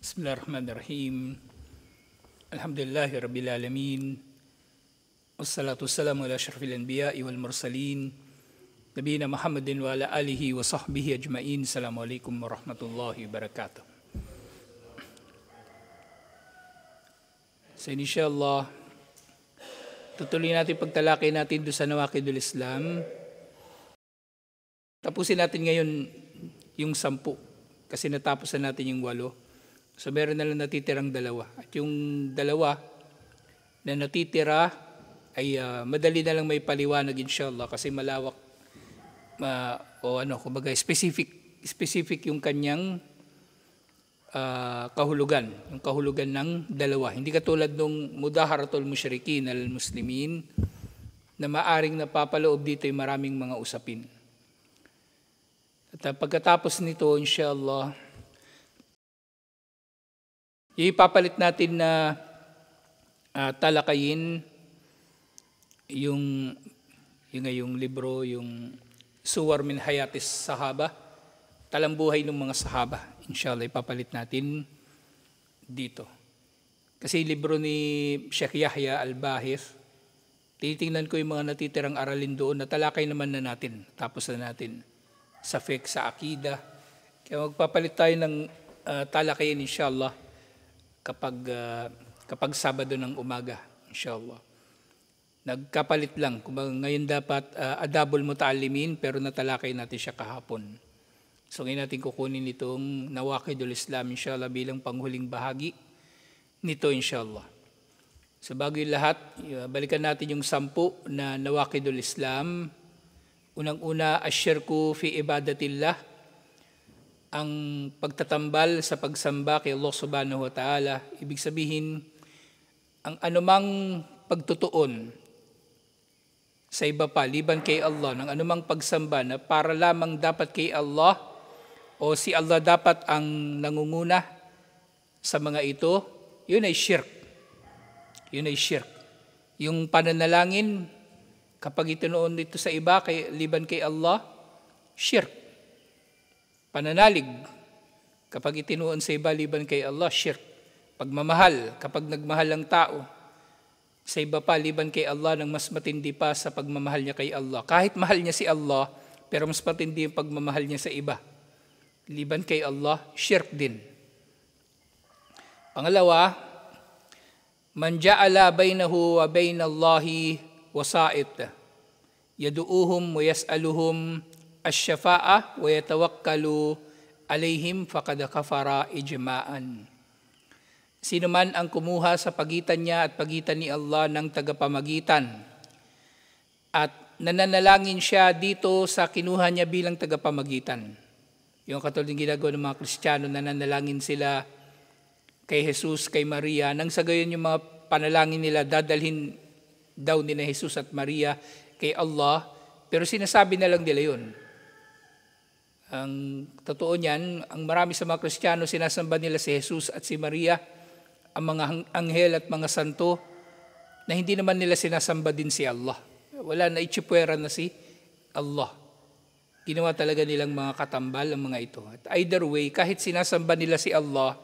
Bismillahirrahmanirrahim. Alhamdulillahi Rabbil Alamin. Wassalatu wassalamu ala asyrafil anbiya'i wal mursalin. Nabiyina Muhammadin wa ala alihi wa sahbihi ajma'in. Assalamualaikum warahmatullahi wabarakatuh. So inshallah, tutuloy natin pagtalakay natin doon sa Nawaqidul Islam. Tapusin natin ngayon yung 10 kasi natapos na natin yung 8. So meron na lang natitirang 2. At yung 2 na natitira ay madali na lang may paliwanag inshallah kasi malawak kumbaga specific yung kanyang kahulugan, yung kahulugan ng 2. Hindi katulad nung Mudaharatul Musyrikin al-Muslimin na maaring napapaloob dito ay maraming mga usapin. At pagkatapos nito inshallah ipapalit natin na talakayin yung libro, yung Suwar min Hayatis Sahaba, talambuhay ng mga sahaba. Inshallah, ipapalit natin dito. Kasi libro ni Sheikh Yahya Al-Bahith, titingnan ko yung mga natitirang aralin doon, natalakay naman na natin, tapos na natin sa fiqh, sa akida. Kaya magpapalit tayo ng talakayin inshallah, kapag Sabado ng umaga, inshallah. Nagkapalit lang. Ngayon dapat adabul muta'allimin pero natalakay natin siya kahapon. So ngayon natin kukunin itong Nawaqidul Islam inshallah bilang panghuling bahagi nito inshallah. So bago yung lahat, balikan natin yung 10 na Nawaqidul Islam. Unang-una, asyirku fi ibadatillah, ang pagtatambal sa pagsamba kay Allah subhanahu wa ta'ala. Ibig sabihin, ang anumang pagtutuon sa iba pa, liban kay Allah, ng anumang pagsamba na para lamang dapat kay Allah o si Allah dapat ang nangunguna sa mga ito, yun ay shirk. Yun ay shirk. Yung pananalangin, kapag itinuon ito sa iba, liban kay Allah, shirk. Pananalig, kapag itinuon sa iba liban kay Allah, shirk. Pagmamahal, kapag nagmahal ang tao sa iba pa liban kay Allah nang mas matindi pa sa pagmamahal niya kay Allah. Kahit mahal niya si Allah, pero mas matindi yung pagmamahal niya sa iba. Liban kay Allah, shirk din. Pangalawa, man ja'ala bainahu wa bainallahi wasa'it, yadu'uhum wa yas'aluhum asy-syafa'ah wa yatawakkalu alaihim faqad kafara ijma'an. Sino man ang kumuha sa pagitan niya at pagitan ni Allah ng tagapamagitan at nananalangin siya dito sa kinuha niya bilang tagapamagitan. Yung katulad ng ginagawa ng mga Kristiyano, nananalangin sila kay Jesus, kay Maria, nang sa gayon yung mga panalangin nila dadalhin daw ni Jesus at Maria kay Allah, pero sinasabi na lang nila yun. Ang totoo niyan, ang marami sa mga Kristiyano, sinasamba nila si Jesus at si Maria, ang mga anghel at mga santo, na hindi naman nila sinasamba din si Allah. Wala na, itsipwera na si Allah. Ginawa talaga nilang mga katambal ang mga ito. At either way, kahit sinasamba nila si Allah,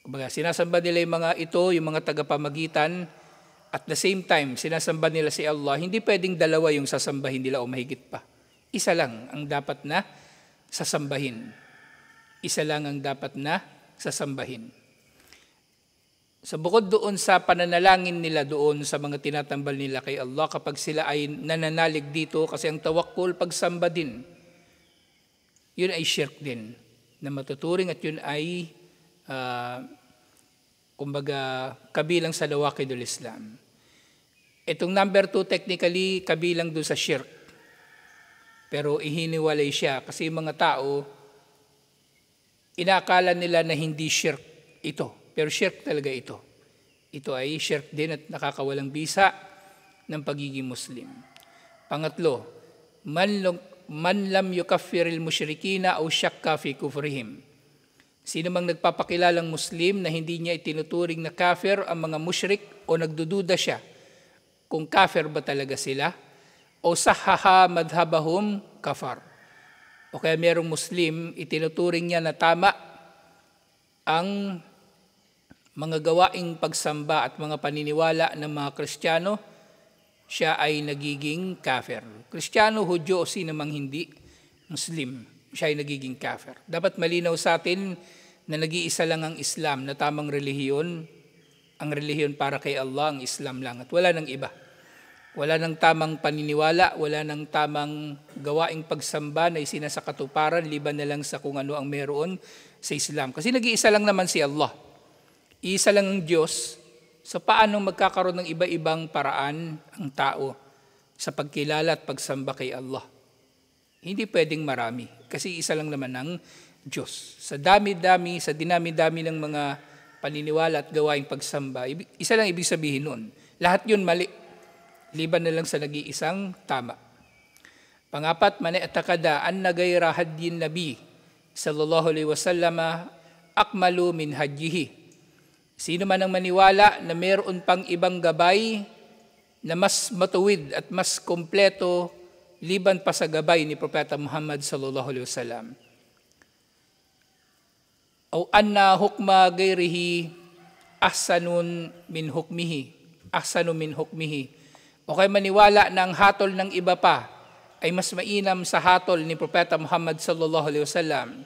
sinasamba nila yung mga ito, yung mga tagapamagitan, at the same time, sinasamba nila si Allah, hindi pwedeng dalawa yung sasambahin nila o mahigit pa. Isa lang ang dapat na sasambahin. Isa lang ang dapat na sasambahin. So bukod doon sa pananalangin nila doon sa mga tinatambal nila kay Allah, kapag sila ay nananalig dito, kasi ang tawakkul, pagsamba din, yun ay shirk din na matuturing at yun ay kabilang sa Nawaqidul Islam. Itong number 2 technically kabilang doon sa shirk. Pero ihiniwalay siya kasi yung mga tao, inaakala nila na hindi shirk ito. Pero shirk talaga ito. Ito ay shirk din at nakakawalang bisa ng pagiging Muslim. Pangatlo, man lam yukaffiril musyrikina aw syakka fi kufrihim. Sino mang nagpapakilalang Muslim na hindi niya itinuturing na kafir ang mga musyrik o nagdududa siya kung kafir ba talaga sila, o sahaha madhabahum kafar. O kaya merong Muslim, itinuturing niya na tama ang mga gawaing pagsamba at mga paniniwala ng mga Kristiyano, siya ay nagiging kafir. Kristiyano, Hudyo o sino mang hindi, Muslim, siya ay nagiging kafir. Dapat malinaw sa atin na nag-iisa lang ang Islam na tamang relihiyon. Ang relihiyon para kay Allah, ang Islam lang at wala nang iba. Wala nang tamang paniniwala, wala nang tamang gawaing pagsamba na isinasakatuparan liban na lang sa kung ano ang meron sa Islam. Kasi nag-iisa lang naman si Allah. Isa lang ang Diyos. So paano magkakaroon ng iba-ibang paraan ang tao sa pagkilala at pagsamba kay Allah? Hindi pwedeng marami kasi isa lang naman ang Diyos. Sa dinami-dami ng mga paniniwala at gawaing pagsamba, isa lang ibig sabihin nun. Lahat yun mali. Liban na lang sa nag-iisang tama. Pangapat, man i'taqada anna ghayra hadyin nabi sallallahu alaihi wasallam akmalu min hajjihi. Sino man ang maniwala na mayroon pang ibang gabay na mas matuwid at mas kompleto liban pa sa gabay ni Propeta Muhammad sallallahu alaihi wasallam. O anna hukma ghayrihi ahsanun min hukmihi. O kaya maniwala na ang hatol ng iba pa ay mas mainam sa hatol ni Propeta Muhammad sallallahu alaihi wasallam.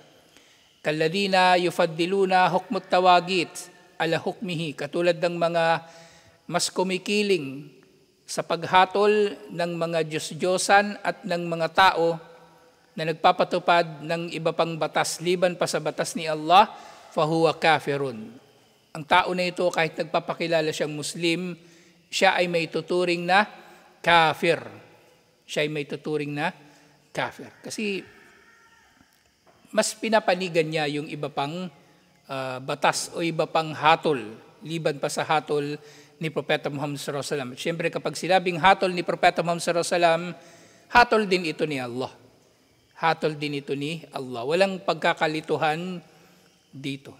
Kalladina yufaddiluna hukmut tawagit ala hukmihi, katulad ng mga mas kumikiling sa paghatol ng mga Diyos-Diyosan at ng mga tao na nagpapatupad ng iba pang batas liban pa sa batas ni Allah, fahuwa kafirun. Ang tao na ito kahit nagpapakilala siyang Muslim, siya ay may tuturing na kafir. Kasi mas pinapanigan niya yung iba pang batas o iba pang hatol, liban pa sa hatol ni Propeta Muhammad sallallahu alaihi wasallam. Siyempre kapag sinabing hatol ni Propeta Muhammad sallallahu alaihi wasallam, hatol din ito ni Allah. Walang pagkakalituhan dito.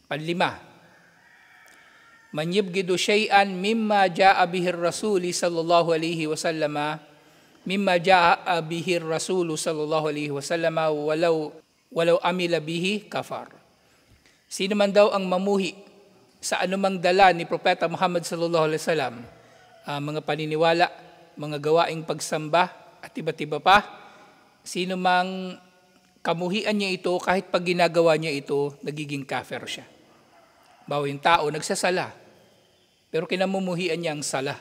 Panlima, man yubghidu shay'an mimma jaa'a bihi ar-rasul sallallahu alaihi wasallam walau amila bihi kafar. Sino man daw ang mamuhi sa anumang dala ni Propeta Muhammad sallallahu alaihi wasallam, mga paniniwala, mga gawaing pagsamba at iba't iba pa, sino mang kamuhian niya ito, kahit pag ginagawa niya ito, nagiging kafir siya. Bawa yung tao nagsasala, pero kinamumuhian niya ang sala.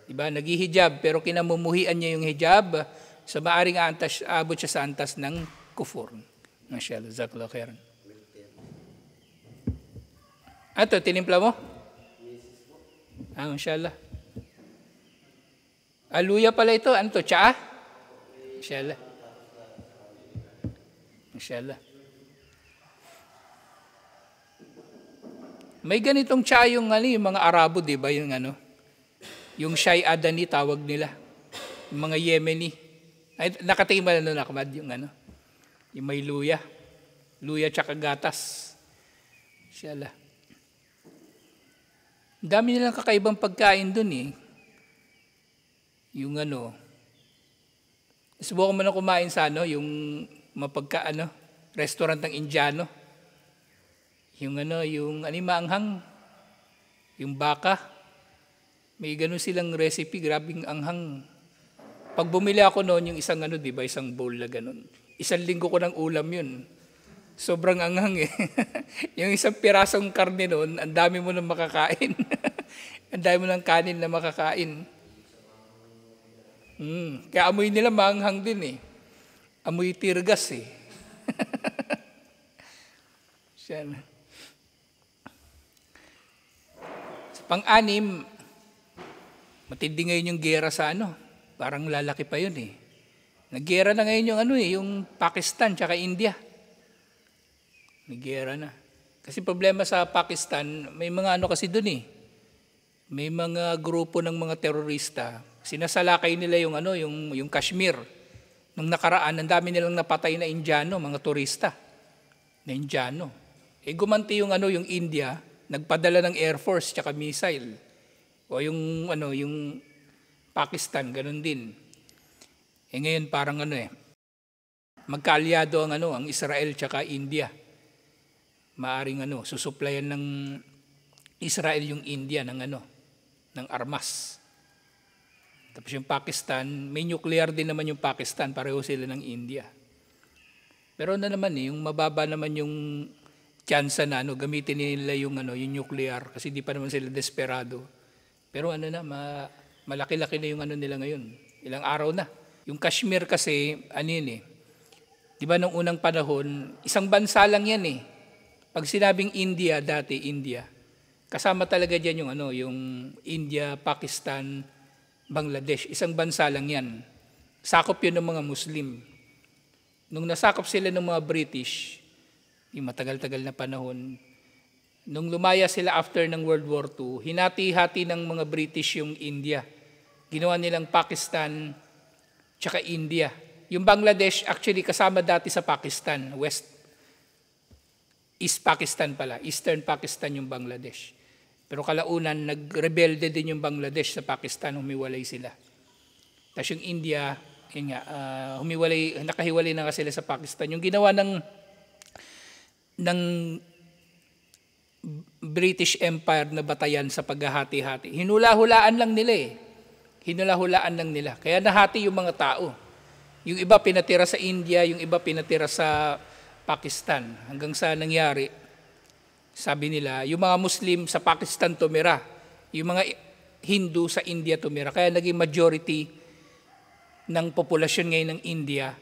Diba? Naghihijab, pero kinamumuhian niya yung hijab, so maaring aabot siya sa antas ng kufur. Masyaallah, jazakallahu khairan. Ito, tinimpla mo? Masyaallah. Aluya pala ito. Ano to? Tsaa? Masyaallah. May ganitong tsaa yung mga Arabo, di ba? Yung Shai Adani tawag nila. Yung mga Yemeni. Ay, nakatingin ba na nakamad yung yung may luya. Luya tsaka gatas. Masyaallah. Dami nilang kakaibang pagkain dun eh. Yung subukan mo na kumain sa yung restaurant ng Indiano. Yung maanghang, yung baka. May ganun silang recipe, grabing anghang. Pag bumili ako noon, yung isang diba, isang bowl na ganun. 1 linggo ko ng ulam yun. Sobrang anghang eh. Yung isang pirasong karne noon, ang dami mo nang makakain. Ang dami mo ng kanin na makakain. Kaya amoy nila maanghang din eh. Amoy tirgas eh. Siya. Sa pang-anim, matindi ngayon yung gera sa parang lalaki pa yun eh. Naggera na ngayon yung yung Pakistan tsaka India. Naggera na. Kasi problema sa Pakistan, may mga kasi dun eh. May mga grupo ng mga terorista. Sinasalakay nila yung Kashmir. Nung nakaraan, ang dami nilang napatay na Indiano, mga turista na Indiano. Gumanti yung yung India, nagpadala ng Air Force tsaka missile. O yung Pakistan, ganun din. Ngayon parang magkaalyado ang ang Israel tsaka India. maaring susuplayan ng Israel yung India ng ng armas. Tapos yung Pakistan, may nuclear din naman yung Pakistan, pareho sila ng India. Pero naman yung mababa naman yung tsansa na gamitin nila yung yung nuclear kasi di pa naman sila desperado. Pero malaki-laki na yung nila ngayon. Ilang araw na. Yung Kashmir kasi di ba nung unang panahon, isang bansa lang yan eh. Pag sinabing India dati, India, kasama talaga diyan yung India, Pakistan, Bangladesh. Isang bansa lang yan. Sakop yun ng mga Muslim. Nung nasakop sila ng mga British, yung matagal-tagal na panahon, nung lumaya sila after ng World War II, hinati-hati ng mga British yung India. Ginawa nilang Pakistan, tsaka India. Yung Bangladesh, actually kasama dati sa Pakistan, East Pakistan pala, Eastern Pakistan yung Bangladesh. Pero kalaunan, nagrebelde din yung Bangladesh sa Pakistan, humiwalay sila. Tapos yung India, nakahiwalay na sila sa Pakistan. Yung ginawa ng British Empire na batayan sa paghahati-hati, hinula-hulaan lang nila eh. Hinula-hulaan lang nila. Kaya nahati yung mga tao. Yung iba pinatira sa India, yung iba pinatira sa Pakistan. Hanggang sa nangyari, sabi nila, yung mga Muslim sa Pakistan tumira, yung mga Hindu sa India tumira. Kaya naging majority ng populasyon ngayon ng India,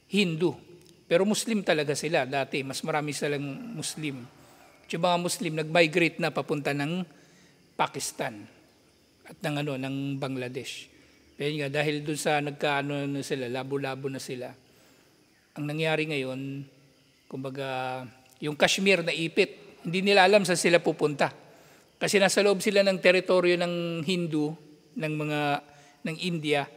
Hindu. Pero Muslim talaga sila dati, mas marami silang Muslim. Yung mga Muslim nag-migrate na papunta ng Pakistan at ng Bangladesh. Pero nga, dahil dun sa na sila, labo-labo na sila, ang nangyari ngayon, kumbaga, yung Kashmir na ipit, hindi nila alam saan sila pupunta. Kasi nasa loob sila ng teritoryo ng Hindu, ng India,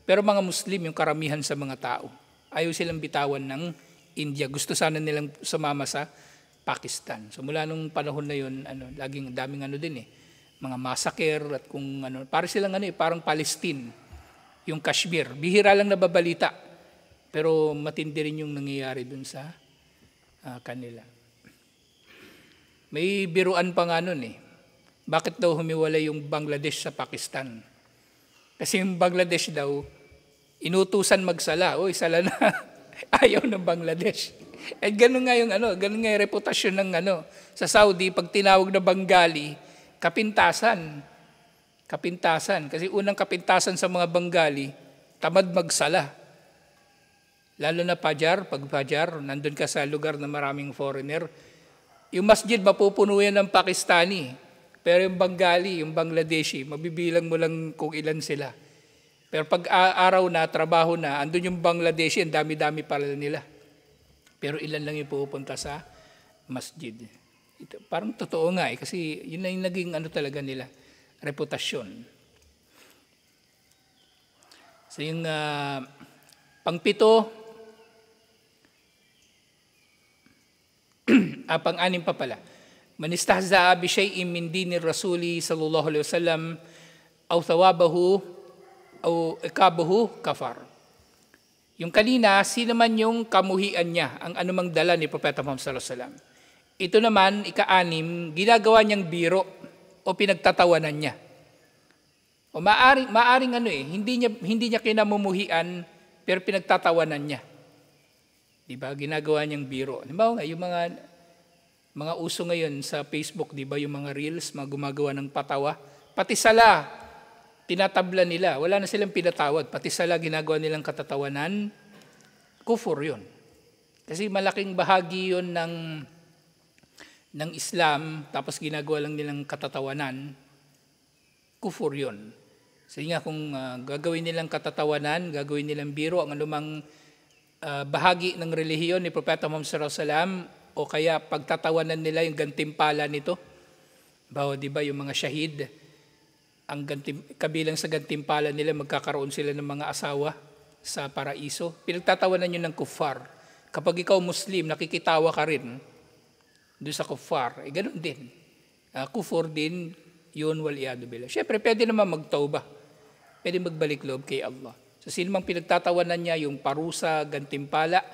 pero mga Muslim yung karamihan sa mga tao. Ayaw silang bitawan ng India. Gusto sana nilang sumama sa Pakistan. So mula nung panahon na yun, laging daming din mga massacre at kung para silang parang Palestine, yung Kashmir. Bihira lang nababalita, pero matindi rin yung nangyayari dun sa kanila. May biruan pa nga nun Bakit daw humiwalay yung Bangladesh sa Pakistan? Kasi yung Bangladesh daw, inutusan magsala. Uy, sala na. Ayaw ng Bangladesh. At ganun nga yung ganun nga yung reputasyon ng sa Saudi, pag tinawag na Bengali, kapintasan. Kapintasan. Kasi unang kapintasan sa mga Bengali, tamad magsala. Lalo na Fajar, pag Fajar, nandun ka sa lugar na maraming foreigner, yung masjid mapupuno yan ng Pakistani. Pero yung Bengali, yung Bangladeshi, mabibilang mo lang kung ilan sila. Pero pag araw na, trabaho na, andun yung Bangladeshi, ang dami-dami pala nila. Pero ilan lang yung pupunta sa masjid. Ito, parang totoo nga kasi yun na yung naging talaga nila, reputasyon. So yung pang-7, pang-6 pa pala. Man istahza'a bi shay'in min dinir rasuli sallallahu alaihi wasallam aw thawabahu aw iqabahu kafar. Yung kanina, sino man yung kamuhian niya, ang anumang dala ni Propeta Muhammad sallallahu alaihi wasallam. Ito naman, ika-6, ginagawa niyang biro o pinagtatawanan niya. O maaring hindi niya kinamumuhian pero pinagtatawanan niya. Diba? Ginagawa niyang biro. Halimbawa nga, yung mga uso ngayon sa Facebook, diba? Yung mga reels, mga gumagawa ng patawa. Pati sala, tinatabla nila. Wala na silang pinatawad. Pati sala, ginagawa nilang katatawanan. Kufur yun. Kasi malaking bahagi yun ng Islam, tapos ginagawa lang nilang katatawanan. Kufur yun. So nga, kung gagawin nilang katatawanan, gagawin nilang biro, ang anumang bahagi ng relihiyon ni Propeta Muhammad sallallahu alaihi wasallam o kaya pagtatawanan nila yung gantimpala nito. Bawa di ba yung mga syahid, kabilang sa gantimpala nila magkakaroon sila ng mga asawa sa paraiso. Pinagtatawanan yun ng kuffar. Kapag ikaw Muslim, nakikitawa ka rin doon sa kuffar. Ganun din. Kufur din, yun wal-iyadu billah. Siyempre, pwede naman magtauba. Pwede magbalik loob kay Allah. So sino mang pinagtatawanan niya yung parusa, gantimpala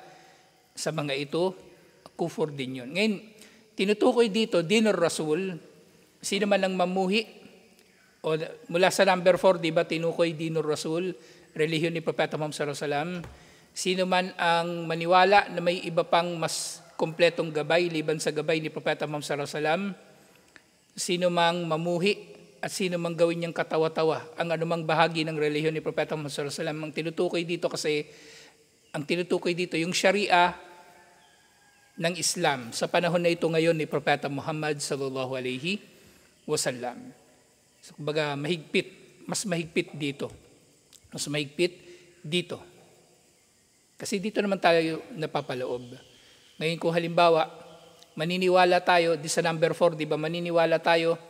sa mga ito, kufur din yun. Ngayon, tinutukoy dito, dinur rasul, sino man ang mamuhi, o mula sa number 4, di ba, tinukoy dinur rasul, relihiyon ni Propeta Muhammad sallallahu alaihi wasallam, sino man ang maniwala na may iba pang mas kompletong gabay, liban sa gabay ni Propeta Muhammad sallallahu alaihi wasallam, sino mang mamuhi, at sino mang gawin niyang katawa-tawa ang anumang bahagi ng relihiyon ni Propeta Muhammad sallallahu alaihi wasallam. Ang tinutukoy dito kasi, ang tinutukoy dito yung Sharia ng Islam sa panahon na ito ngayon ni Propeta Muhammad sallallahu alaihi wasallam. So, kumbaga mahigpit, mas mahigpit dito. Mas mahigpit dito. Kasi dito naman tayo napapaloob. Ngayon kung halimbawa, maniniwala tayo, di sa number 4, di ba, maniniwala tayo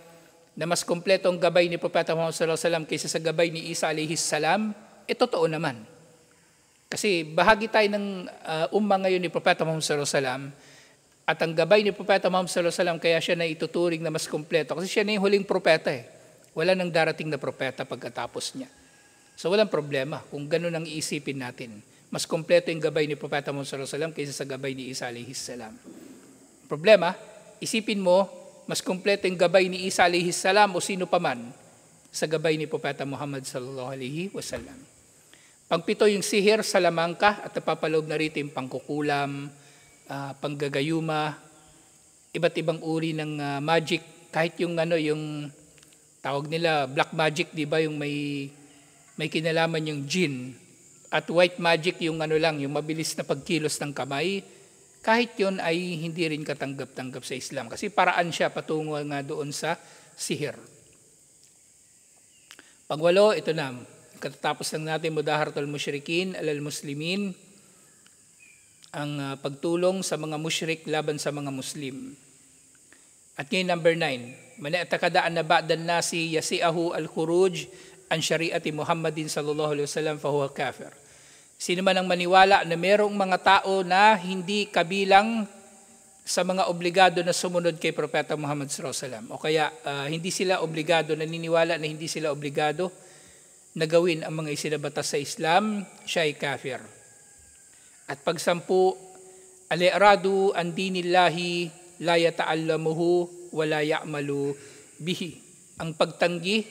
na mas kompleto ang gabay ni Propeta Muhammad sallallahu alaihi wasallam kaysa sa gabay ni Isa alaihi salam, totoo naman. Kasi bahagi tayo ng umma ngayon ni Propeta Muhammad sallallahu alaihi wasallam, at ang gabay ni Propeta Muhammad sallallahu alaihi wasallam kaya siya na ituturing na mas kompleto kasi siya na yung huling propeta eh. Wala nang darating na propeta pagkatapos niya. So walang problema kung ganun ang iisipin natin. Mas kompleto yung gabay ni Propeta Muhammad sallallahu alaihi wasallam kaysa sa gabay ni Isa alaihi salam. Problema, isipin mo, mas kompleto yung gabay ni Isa alaihi salam o sino paman sa gabay ni Propeta Muhammad sallallahu alaihi wasallam. Pangpito yung sihir sa lamangka at napapaloob na rito yung pangkukulam, panggagayuma, iba't ibang uri ng magic, kahit yung yung tawag nila black magic, di ba, yung may kinalaman yung jinn, at white magic yung lang, yung mabilis na pagkilos ng kamay, kahit yun ay hindi rin katanggap-tanggap sa Islam. Kasi paraan siya patungo nga doon sa sihir. Pangwalo, ito na. Katatapos lang natin mudaharatul musyrikin alal muslimin, ang pagtulong sa mga musyrik laban sa mga Muslim. At ngayon number 9, mani'takadaan na ba'dan nasi yasi'ahu al-khuruj an syariati Muhammadin sallallahu alaihi wasallam fahuwa kafir. Sino man ang maniwala na mayroong mga tao na hindi kabilang sa mga obligado na sumunod kay Propeta Muhammad sallallahu alaihi wasallam, o kaya hindi sila obligado, naniniwala na hindi sila obligado na gawin ang mga isinabatas sa Islam, siya ay kafir. At pagsampu, al-i'radu an dinillahi la yata'allamuhu wa la ya'malu bihi. Ang pagtanggi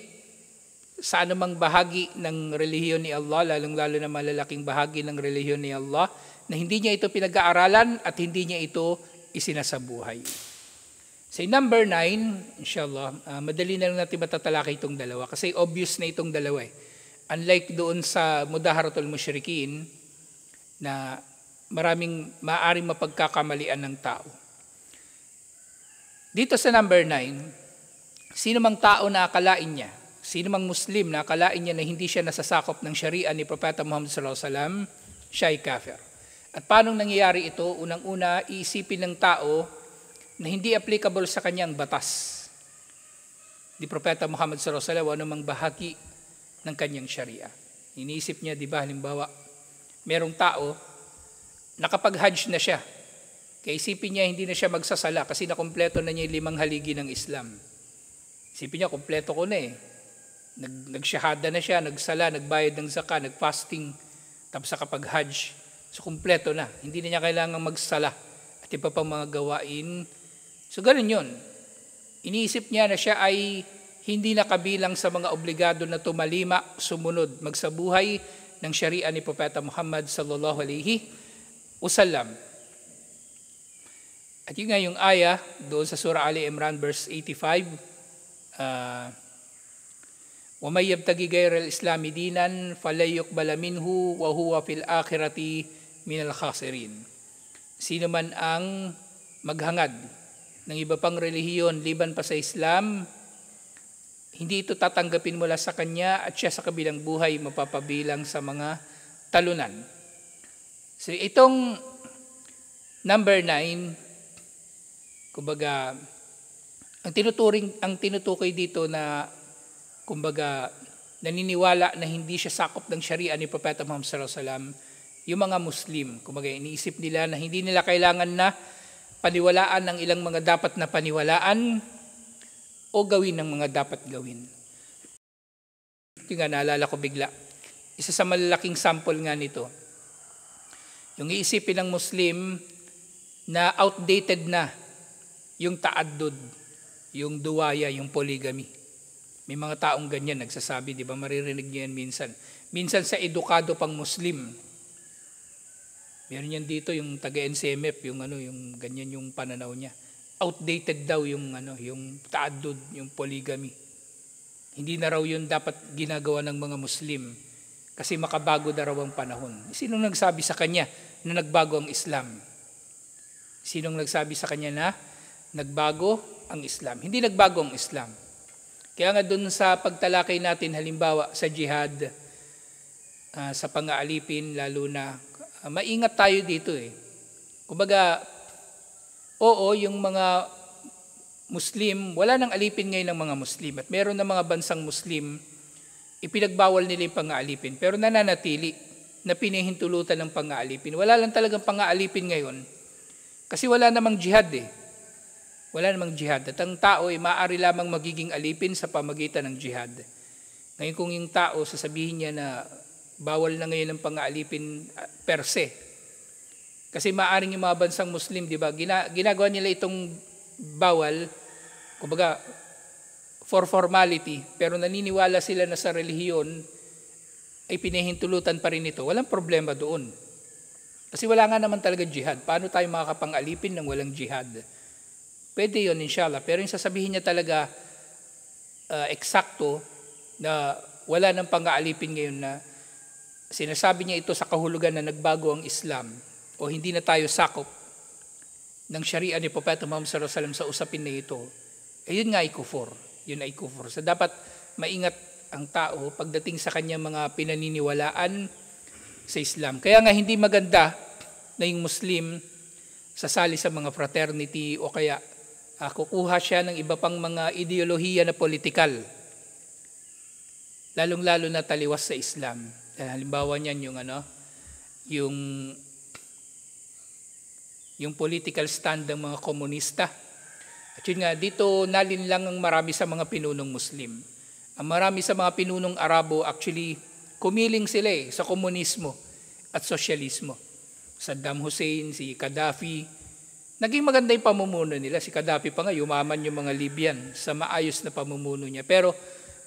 sa anumang bahagi ng relihiyon ni Allah, lalong-lalo na malalaking bahagi ng relihiyon ni Allah, na hindi niya ito pinag-aaralan at hindi niya ito isinasabuhay. So number 9, inshallah, madali na lang natin matatalakay itong dalawa kasi obvious na itong dalawa eh. Unlike doon sa mudaharatul musyrikin na maraming maaaring mapagkakamalian ng tao. Dito sa number 9, sino mang tao na akalain niya, sino mang Muslim na akalain niya na hindi siya nasasakop ng Sharia ni Propeta Muhammad sallallahu alaihi wasallam, siya ay kafir. At paano nangyayari ito? Unang-una, iisipin ng tao na hindi applicable sa kanyang batas ni Propeta Muhammad sallallahu alaihi wasallam o anumang bahagi ng kanyang Sharia. Iniisip niya, di ba, halimbawa, merong tao, nakapag-hajj na siya. Kaya isipin niya, hindi na siya magsasala kasi nakompleto na niya yung 5 haligi ng Islam. Isipin niya, kompleto ko na eh. Nagsyahada na siya, nagsala, nagbayad ng zakah, nagfasting, tapos nakapag-hajj. So, kompleto na. Hindi na niya kailangang magsala at iba pang mga gawain. So, ganun yun. Iniisip niya na siya ay hindi na kabilang sa mga obligado na tumalima, sumunod, magsabuhay ng Sharia ni Propeta Muhammad sallallahu alaihi wasallam. At yun nga yung aya doon sa Surah Ali Imran verse 85, وَمَنْ يَبْتَغِ غَيْرَ الْإِسْلَامِ دِينًا فَلَنْ يُقْبَلَ مِنْهُ وَهُوَ فِي الْآخِرَةِ مِنَ الْخَاسِرِينَ. Sino man ang maghangad ng iba pang relihiyon liban pa sa Islam, hindi ito tatanggapin mula sa kanya at siya sa kabilang buhay mapapabilang sa mga talunan. So itong number 9, kumbaga, ang tinutukoy dito na kumbaga naniniwala na hindi siya sakop ng Sharia ni Propeta Muhammad sallallahu alaihi wasallam, yung mga Muslim, kumbaga iniisip nila na hindi nila kailangan na paniwalaan ng ilang mga dapat na paniwalaan o gawin ng mga dapat gawin. Ito nga, naalala ko bigla. Isa sa malalaking sample nga nito, yung iisipin ng Muslim na outdated na yung ta'addud, yung duwaya, yung polygamy. May mga taong ganyan nagsasabi, di ba? Maririnig niyo yan minsan. Minsan sa edukado pang Muslim. Meron yan dito yung taga-NCMF, yung ganyan yung pananaw niya. Outdated daw yung ta'addud, yung polygamy. Hindi na raw yun dapat ginagawa ng mga Muslim kasi makabago na raw ang panahon. Sinong nagsabi sa kanya na nagbago ang Islam? Sinong nagsabi sa kanya na nagbago ang Islam? Hindi nagbago ang Islam. Kaya nga dun sa pagtalakay natin, halimbawa sa jihad, sa pang-aalipin, lalo na, maingat tayo dito eh. Kumbaga, oo, yung mga Muslim, wala nang alipin ngayon ng mga Muslim. At meron na mga bansang Muslim, ipinagbawal nila yung pang-aalipin. Pero nananatili na pinahintulutan ng pang-aalipin. Wala lang talagang pang-aalipin ngayon. Kasi wala namang jihad eh. Wala namang jihad. At ang tao ay maaari lamang magiging alipin sa pamagitan ng jihad. Ngayon kung yung tao, sasabihin niya na bawal na ngayon ang pang-aalipin per se. Kasi maaaring yung mga bansang Muslim, di ba, ginagawa nila itong bawal, kumbaga, for formality, pero naniniwala sila na sa relihiyon ay pinahintulutan pa rin ito. Walang problema doon. Kasi wala nga naman talaga jihad. Paano tayo makakapang-alipin ng walang jihad? Pwede yun, inshallah. Pero yung sasabihin niya talaga eksakto na wala nang pang-aalipin ngayon na sinasabi niya ito sa kahulugan na nagbago ang Islam o hindi na tayo sakop ng Sharia ni Propeta Muhammad sallallahu alaihi wasallam sa usapin na ito, yun nga ay kufur. Yun ay kufur. So dapat maingat ang tao pagdating sa kanyang mga pinaniniwalaan sa Islam. Kaya nga hindi maganda na yung Muslim sasali sa mga fraternity o kaya kukuha siya ng iba pang mga ideolohiya na politikal. Lalong-lalo na taliwas sa Islam. Halimbawa niyan yung political stand ng mga komunista. At yun nga, dito nalinlang ang marami sa mga pinunong Muslim. Ang marami sa mga pinunong Arabo, actually, kumiling sila sa komunismo at sosyalismo. Saddam Hussein, si Gaddafi, naging maganda yung pamumuno nila. Si Gaddafi pa nga, yumaman yung mga Libyan sa maayos na pamumuno niya. Pero,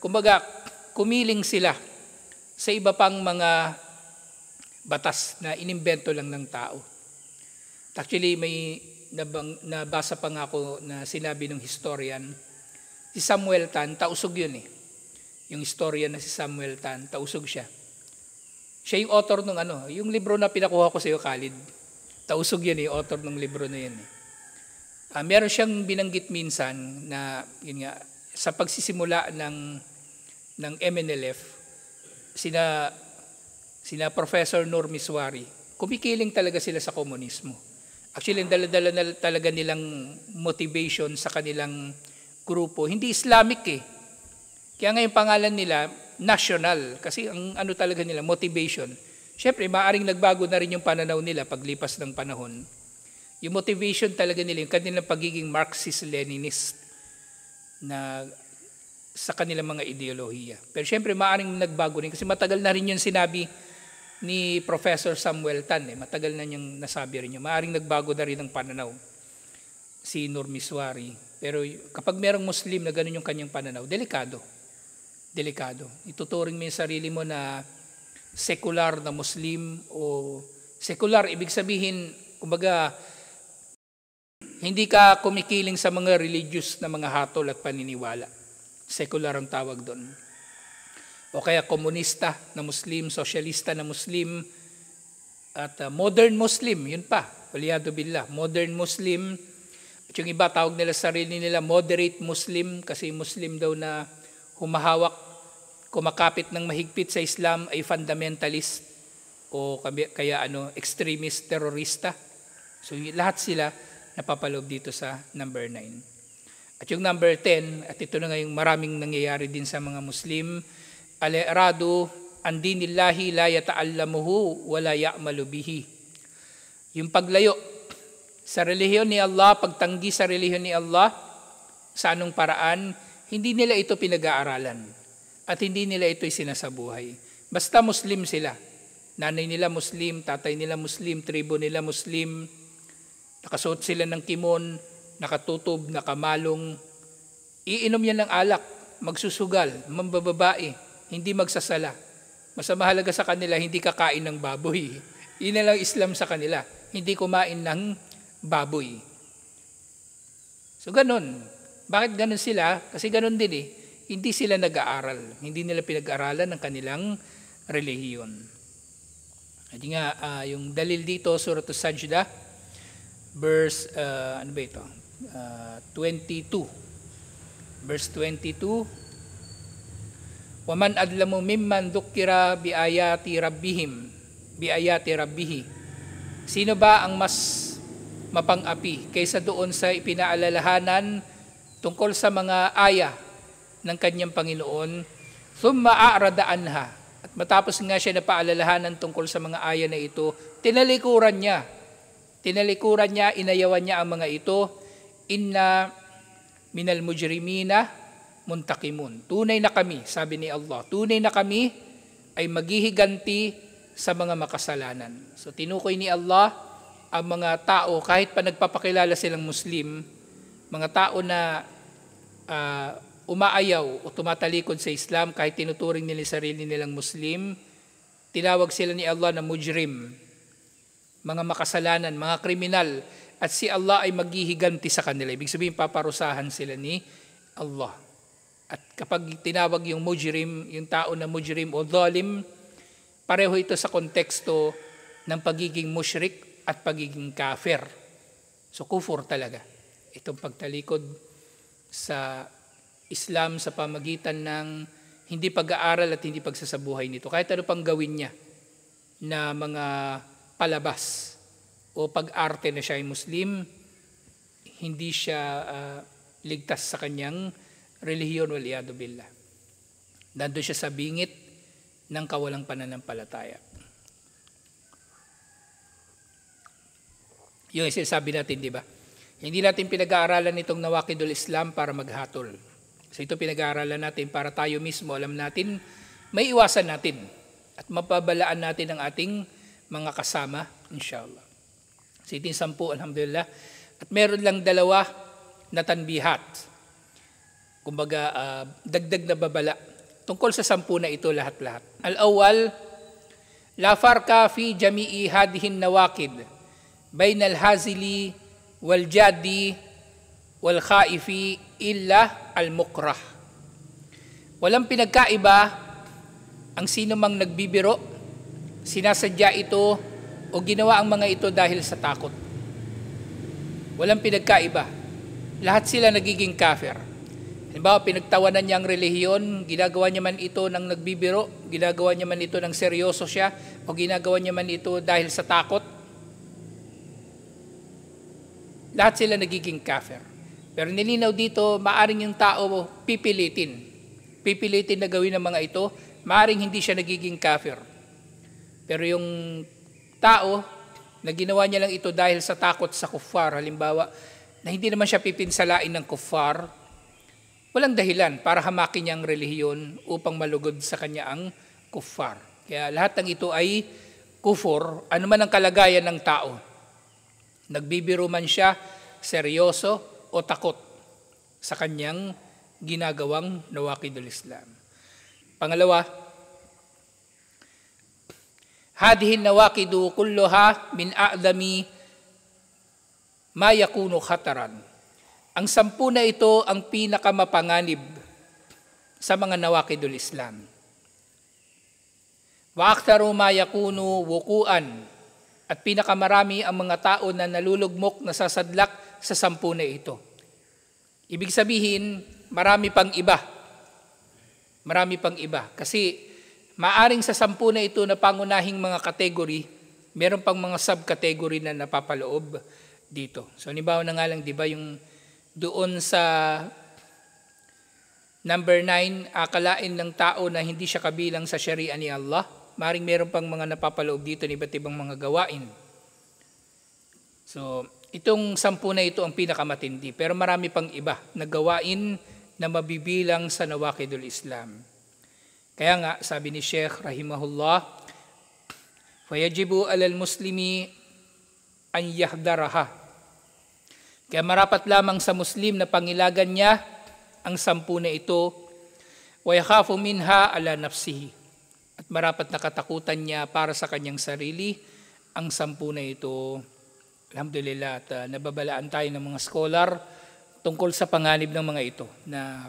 kumbaga, kumiling sila sa iba pang mga batas na inimbento lang ng tao. Actually, may nabasa pa nga ako na sinabi ng historian, si Samuel Tan, tausog yun eh. Yung historian na si Samuel Tan, tausog siya. Siya yung author ng yung libro na pinakuha ko sa iyo, Khalid. Tausog yun yung author ng libro na yun eh. Meron siyang binanggit minsan na, yun nga, sa pagsisimula ng MNLF, sina Professor Nur Miswari, kumikiling talaga sila sa komunismo. Actually, dala-dala na talaga nilang motivation sa kanilang grupo. Hindi Islamic eh. Kaya nga yung pangalan nila, national. Kasi ang talaga nila, motivation. Siyempre, maaaring nagbago na rin yung pananaw nila paglipas ng panahon. Yung motivation talaga nila, yung kanilang pagiging Marxist-Leninist na sa kanilang mga ideolohiya. Pero siyempre, maaaring nagbago rin. Kasi matagal na rin yung sinabi ni Professor Samuel Tan. Matagal na niyang nasabi rin niya. Maaaring nagbago na rin ang pananaw si Nur Miswari. Pero kapag merong Muslim na ganun yung kanyang pananaw, delikado. Delikado. Ituturing mo yung sarili mo na secular na Muslim o secular, ibig sabihin, kumbaga, hindi ka kumikiling sa mga religious na mga hatol at paniniwala. Secular ang tawag doon. O kaya komunista na Muslim, sosyalista na Muslim, at modern Muslim, yun pa, waliyadu billah, modern Muslim. At yung iba, tawag nila sarili nila moderate Muslim, kasi Muslim daw na humahawak, kumakapit ng mahigpit sa Islam ay fundamentalist o kaya extremist, terorista. So lahat sila napapaloob dito sa number 9. At yung number 10, at ito na nga yung maraming nangyayari din sa mga Muslim, al-i'radu an dinillahi la yata'allamuhu wa la ya'malu bihi. Yung paglayo sa relihiyon ni Allah, pagtanggi sa relihiyon ni Allah, sa anong paraan, hindi nila ito pinag-aaralan at hindi nila ito'y sinasabuhay. Basta Muslim sila. Nanay nila Muslim, tatay nila Muslim, tribo nila Muslim, nakasuot sila ng kimon, nakatutob, nakamalong, iinom yan ng alak, magsusugal, mambababae, hindi magsasala. Mas mahalaga sa kanila, hindi kakain ng baboy. Yun na lang Islam sa kanila, hindi kumain ng baboy. So ganun. Bakit ganun sila? Kasi ganun din hindi sila nag-aaral. Hindi nila pinag-aaralan ng kanilang relihiyon. At nga, yung dalil dito, Surah As-Sajdah, verse, 22. Verse 22, وَمَنْ أَدْلَمُ مِمَّنْ ذُكِّرَ بِآيَاتِ رَبِّهِ. Sino ba ang mas mapang-api kaysa doon sa ipinaalalahanan tungkol sa mga aya ng kanyang Panginoon? ثُمَّ أَعْرَضَ عَنْهَا. At matapos nga siya na paalalahanan tungkol sa mga aya na ito, tinalikuran niya, inayawan niya ang mga ito. Inna minal mujrimina muntakimun. Tunay na kami, sabi ni Allah, tunay na kami ay maghihiganti sa mga makasalanan. So tinukoy ni Allah ang mga tao, kahit pa nagpapakilala silang Muslim, mga tao na umaayaw o tumatalikod sa Islam, kahit tinuturing nila sarili nilang Muslim, tinawag sila ni Allah na mujrim, mga makasalanan, mga kriminal, at si Allah ay maghihiganti sa kanila. Ibig sabihin, paparusahan sila ni Allah. At kapag tinawag yung mujrim, yung tao na mujrim o dhalim, pareho ito sa konteksto ng pagiging mushrik at pagiging kafir. So kufur talaga. Itong pagtalikod sa Islam sa pamagitan ng hindi pag-aaral at hindi pagsasabuhay nito. Kahit ano pang gawin niya na mga palabas o pag-arte na siya ay Muslim, hindi siya ligtas sa kanyang relihiyon, waliyadu billah. Nandun siya sa bingit ng kawalang pananampalataya. Yung sinasabi natin, di ba? Hindi natin pinag-aaralan itong Nawaqidul Islam para maghatol. So ito pinag-aaralan natin para tayo mismo alam natin, may iwasan natin at mapabalaan natin ang ating mga kasama, inshallah. So ito yung 10, alhamdulillah. At meron lang 2 na tanbihat. Kumbaga, dagdag na babala. Tungkol sa 10 na ito lahat-lahat. Al-awwal, la farka fi jami'i hadihin nawaqid bainal hazili wal jadi wal khaifi illa al-mukrah. Walang pinagkaiba ang sino mang nagbibiro, sinasadya ito o ginawa ang mga ito dahil sa takot. Walang pinagkaiba. Lahat sila nagiging kafir. Halimbawa, pinagtawanan niya ang relihiyon, ginagawa niya man ito ng nagbibiro, ginagawa niya man ito ng seryoso siya, o ginagawa niya man ito dahil sa takot. Lahat sila nagiging kafir. Pero nilinaw dito, maaring yung tao pipilitin na gawin ng mga ito, maaring hindi siya nagiging kafir. Pero yung tao na ginawa niya lang ito dahil sa takot sa kuffar, halimbawa, na hindi naman siya pipinsalain ng kuffar, walang dahilan para hamakin niya ang relihiyon upang malugod sa kanya ang kuffar. Kaya lahat ng ito ay kufur, ano man ang kalagayan ng tao. Nagbibiro man siya, seryoso o takot sa kanyang ginagawang nawaqidul Islam. Pangalawa, hadihin nawaqidu kulluha min a'dami ma yakunu khataran. Ang 10 na ito ang pinakamapanganib sa mga nawaqidul Islam. Wa aktharu ma yakunu wukuan, at pinakamarami ang mga tao na nalulugmok, nasasadlak sa 10 na ito. Ibig sabihin, marami pang iba. Marami pang iba. Kasi maaring sa 10 na ito na pangunahing mga kategory, meron pang mga subcategory na napapaloob dito. So, halimbawa na nga lang, di ba, yung doon sa number 9, akalain ng tao na hindi siya kabilang sa sharia ni Allah, maring meron pang mga napapaloob dito ng iba't ibang mga gawain. So, itong 10 na ito ang pinakamatindi, pero marami pang iba na gawain na mabibilang sa nawaqidul Islam. Kaya nga, sabi ni Sheikh rahimahullah, فَيَجِبُ عَلَى الْمُسْلِمِ أَنْ يَحْذَرَهَا Kaya marapat lamang sa Muslim na pangilagan niya ang 10 na ito, wa yakhafu minha ala nafsihi. At marapat na katakutan niya para sa kanyang sarili ang 10 na ito. Alhamdulillah, at nababalaan tayo ng mga scholar tungkol sa panganib ng mga ito, na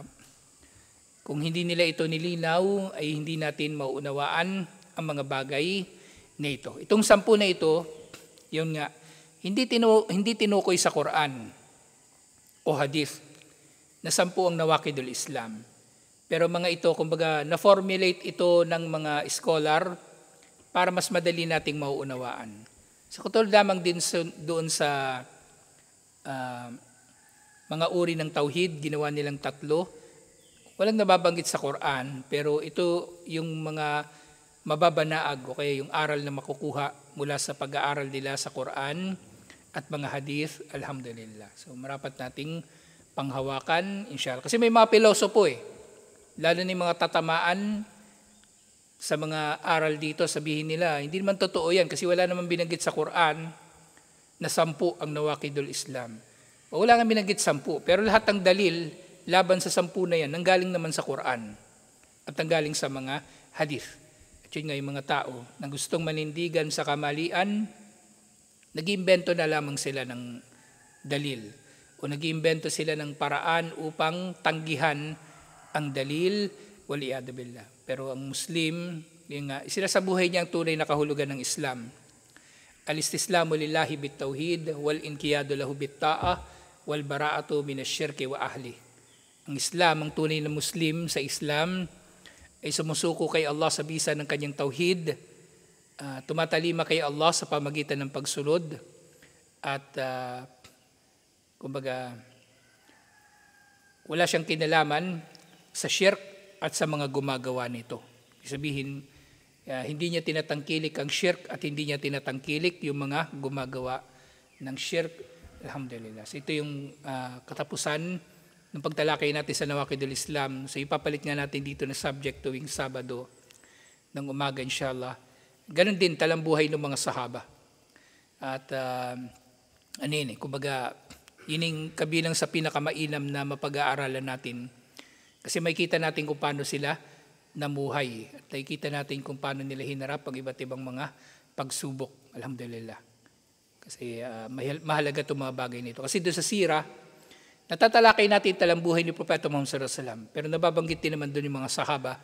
kung hindi nila ito nilinaw ay hindi natin mauunawaan ang mga bagay na ito. Itong 10 na ito, yun nga, hindi tinukoy sa Quran o hadith na 10 ang nawakidul Islam. Pero mga ito, kumbaga, na-formulate ito ng mga scholar para mas madali nating mauunawaan. So katulad lamang din doon sa mga uri ng tauhid, ginawa nilang 3. Walang nababanggit sa Quran, pero ito yung mga mababanaag o kaya yung aral na makukuha mula sa pag-aaral nila sa Quran at mga hadith, alhamdulillah. So marapat nating panghawakan, inshallah. Kasi may mga pilosopo lalo na yung mga tatamaan sa mga aral dito, sabihin nila, hindi naman totoo yan kasi wala naman binanggit sa Quran na 10 ang nawakidul Islam. O wala naman binanggit 10, pero lahat ng dalil laban sa 10 na yan, nanggaling naman sa Quran at nanggaling sa mga hadith. At yun nga yung mga tao na gustong manindigan sa kamalian, nag-iimbento na lamang sila ng dalil o nag-iimbento sila ng paraan upang tanggihan ang dalil, waliyadu billah. Pero ang Muslim, yung sinasabuhay niya ang tunay na kahulugan ng Islam. Al-istislamu lillahi bit-tauhid wal inqiyadu lahu bit-ta'ah wal bara'atu minasyirki wa ahli. Ang Islam, ang tunay na Muslim sa Islam ay sumusuko kay Allah sa bisa ng kanyang tauhid, tumatalima kay Allah sa pamagitan ng pagsunod at kumbaga wala siyang kinalaman sa shirk at sa mga gumagawa nito. Sabihin, hindi niya tinatangkilik ang shirk at hindi niya tinatangkilik yung mga gumagawa ng shirk. Alhamdulillah. So ito yung katapusan ng pagtalakay natin sa Nawakidul Islam. So ipapalit nga natin dito na subject tuwing Sabado ng umaga inshallah. Ganon din talambuhay ng mga sahaba. At kumbaga, yun yung kabilang sa pinakamainam na mapag-aaralan natin. Kasi makikita natin kung paano sila namuhay. At nakikita natin kung paano nila hinarap ang iba't ibang mga pagsubok. Alhamdulillah. Kasi mahalaga itong mga bagay nito. Kasi doon sa sira, natatalakay natin talambuhay ni Propeta Muhammad sallallahu alaihi wasallam. Pero nababanggit din naman doon yung mga sahaba.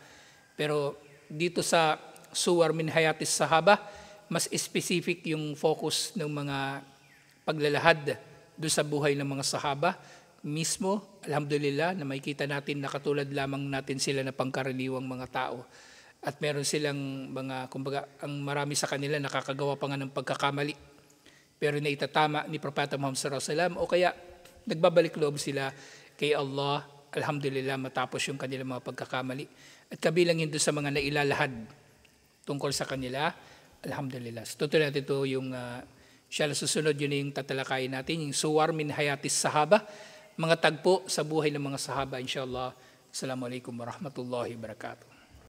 Pero dito sa Suwar min Hayatis Sahaba, mas specific yung focus ng mga paglalahad doon sa buhay ng mga sahaba. Mismo, alhamdulillah, na makikita natin na katulad lamang natin sila na pangkaraniwang mga tao. At meron silang mga, kumbaga, ang marami sa kanila nakakagawa pa nga ng pagkakamali. Pero naitatama ni Propeta Muhammad sallallahu alaihi wasallam o kaya nagbabalik loob sila kay Allah, alhamdulillah, matapos yung kanilang mga pagkakamali. At kabilang yun doon sa mga nailalahad tungkol sa kanila, alhamdulillah. So, tutuloy natin ito yung, susunod yun yung tatalakayin natin, yung Suwar min Hayatis Sahaba, mga tagpo sa buhay ng mga sahaba, inshallah. Assalamualaikum warahmatullahi wabarakatuh.